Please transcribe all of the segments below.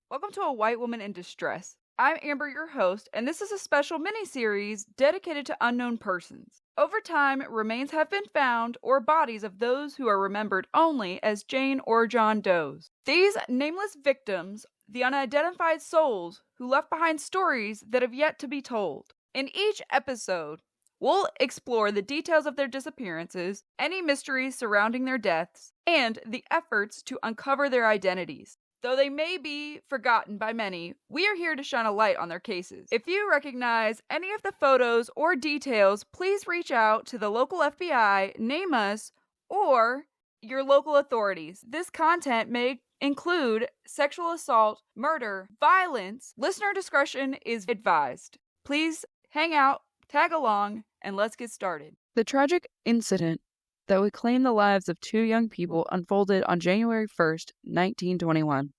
Welcome to A White Woman in Distress. I'm Amber, your host, and this is a special mini-series dedicated to unknown persons. Over time, remains have been found, or bodies of those who are remembered only as Jane or John Does. These nameless victims, the unidentified souls who left behind stories that have yet to be told. In each episode, we'll explore the details of their disappearances, any mysteries surrounding their deaths, and the efforts to uncover their identities. Though they may be forgotten by many, we are here to shine a light on their cases. If you recognize any of the photos or details, please reach out to the local FBI, name us, or your local authorities. This content may include sexual assault, murder, violence. Listener discretion is advised. Please hang out, tag along, and let's get started. The tragic incident that would claim the lives of two young people unfolded on January 1st, 1921,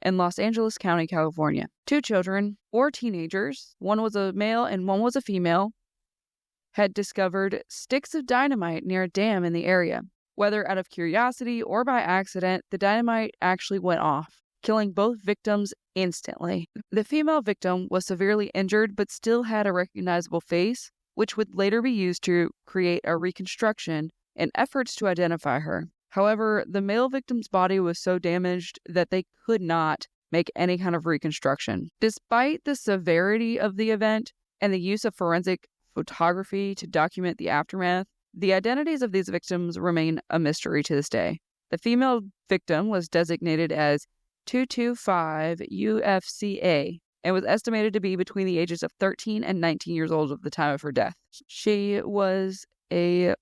in Los Angeles County, California. Two children, or teenagers, one was a male and one was a female, had discovered sticks of dynamite near a dam in the area. Whether out of curiosity or by accident, the dynamite actually went off, killing both victims instantly. The female victim was severely injured but still had a recognizable face, which would later be used to create a reconstruction in efforts to identify her. However, the male victim's body was so damaged that they could not make any kind of reconstruction. Despite the severity of the event and the use of forensic photography to document the aftermath, the identities of these victims remain a mystery to this day. The female victim was designated as 225 UFCA and was estimated to be between the ages of 13 and 19 years old at the time of her death. She was a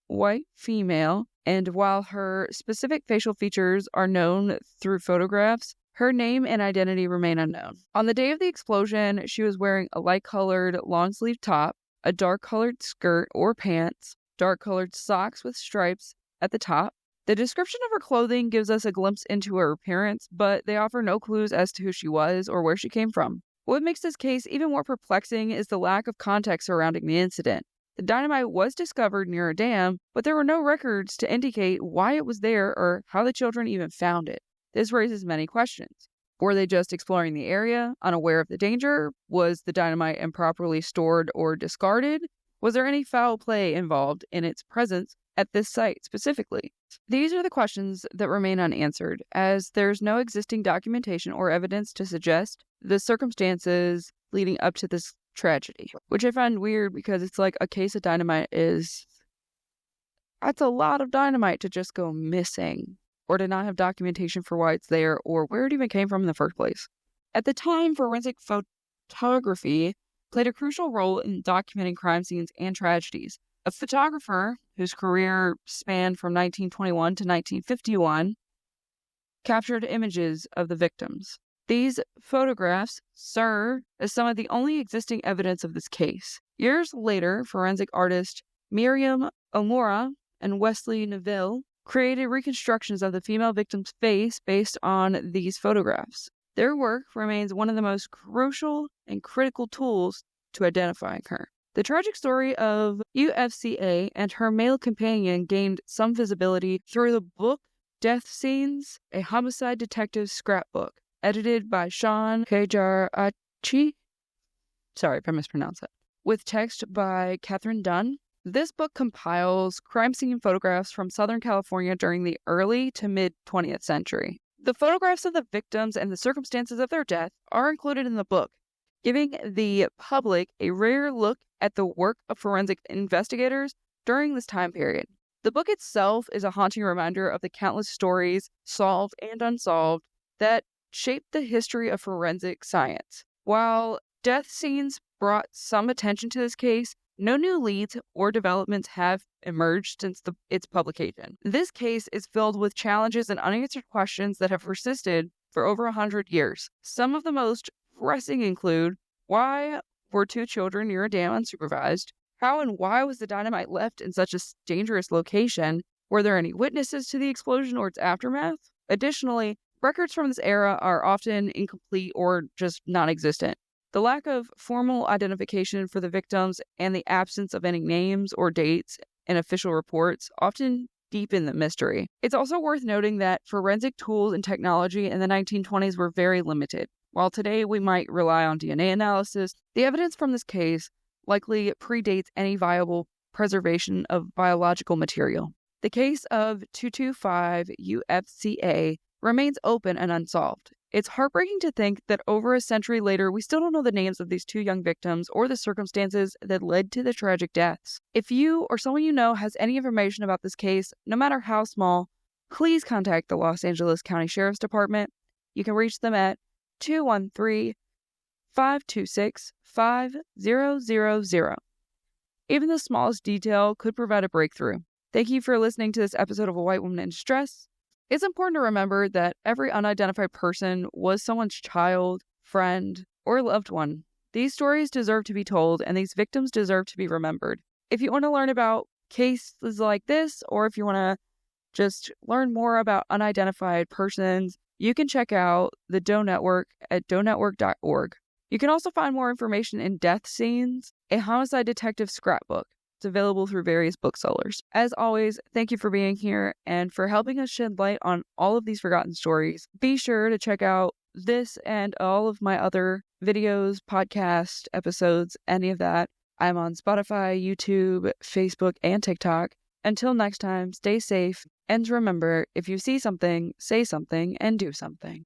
white female, and while her specific facial features are known through photographs, her name and identity remain unknown. On the day of the explosion, she was wearing a light-colored long-sleeve top, a dark-colored skirt or pants, dark-colored socks with stripes at the top. The description of her clothing gives us a glimpse into her appearance, but they offer no clues as to who she was or where she came from. What makes this case even more perplexing is the lack of context surrounding the incident. The dynamite was discovered near a dam, but there were no records to indicate why it was there or how the children even found it. This raises many questions. Were they just exploring the area, unaware of the danger? Was the dynamite improperly stored or discarded? Was there any foul play involved in its presence at this site specifically? These are the questions that remain unanswered, as there's no existing documentation or evidence to suggest the circumstances leading up to this tragedy, which I find weird because it's like a case of dynamite that's a lot of dynamite to just go missing or to not have documentation for why it's there or where it even came from in the first place. At the time, forensic photography played a crucial role in documenting crime scenes and tragedies. A photographer whose career spanned from 1921 to 1951 captured images of the victims. These photographs serve as some of the only existing evidence of this case. Years later, forensic artist Miriam Omura and Wesley Neville created reconstructions of the female victim's face based on these photographs. Their work remains one of the most crucial and critical tools to identifying her. The tragic story of UFCA and her male companion gained some visibility through the book Death Scenes, a Homicide Detective's Scrapbook, edited by Tejaratchi. Sorry if I mispronounced that. With text by Katherine Dunn. This book compiles crime scene photographs from Southern California during the early to mid-20th century. The photographs of the victims and the circumstances of their death are included in the book, giving the public a rare look at the work of forensic investigators during this time period. The book itself is a haunting reminder of the countless stories, solved and unsolved, that shaped the history of forensic science. While Death Scenes brought some attention to this case, no new leads or developments have emerged since its publication. This case is filled with challenges and unanswered questions that have persisted for over 100 years. Some of the most pressing include: why were two children near a dam unsupervised? How and why was the dynamite left in such a dangerous location? Were there any witnesses to the explosion or its aftermath? Additionally, records from this era are often incomplete or just non-existent. The lack of formal identification for the victims and the absence of any names or dates in official reports often deepen the mystery. It's also worth noting that forensic tools and technology in the 1920s were very limited. While today we might rely on DNA analysis, the evidence from this case likely predates any viable preservation of biological material. The case of 225 UFCA remains open and unsolved. It's heartbreaking to think that over a century later, we still don't know the names of these two young victims or the circumstances that led to the tragic deaths. If you or someone you know has any information about this case, no matter how small, please contact the Los Angeles County Sheriff's Department. You can reach them at 213-526-5000. Even the smallest detail could provide a breakthrough. Thank you for listening to this episode of A White Woman in Distress. It's important to remember that every unidentified person was someone's child, friend, or loved one. These stories deserve to be told, and these victims deserve to be remembered. If you want to learn about cases like this, or if you want to just learn more about unidentified persons, you can check out the Doe Network at doenetwork.org. You can also find more information in Death Scenes, a homicide detective scrapbook. It's available through various booksellers. As always, thank you for being here and for helping us shed light on all of these forgotten stories. Be sure to check out this and all of my other videos, podcast episodes, any of that. I'm on Spotify, YouTube, Facebook, and TikTok. Until next time, stay safe, and remember, if you see something, say something, and do something.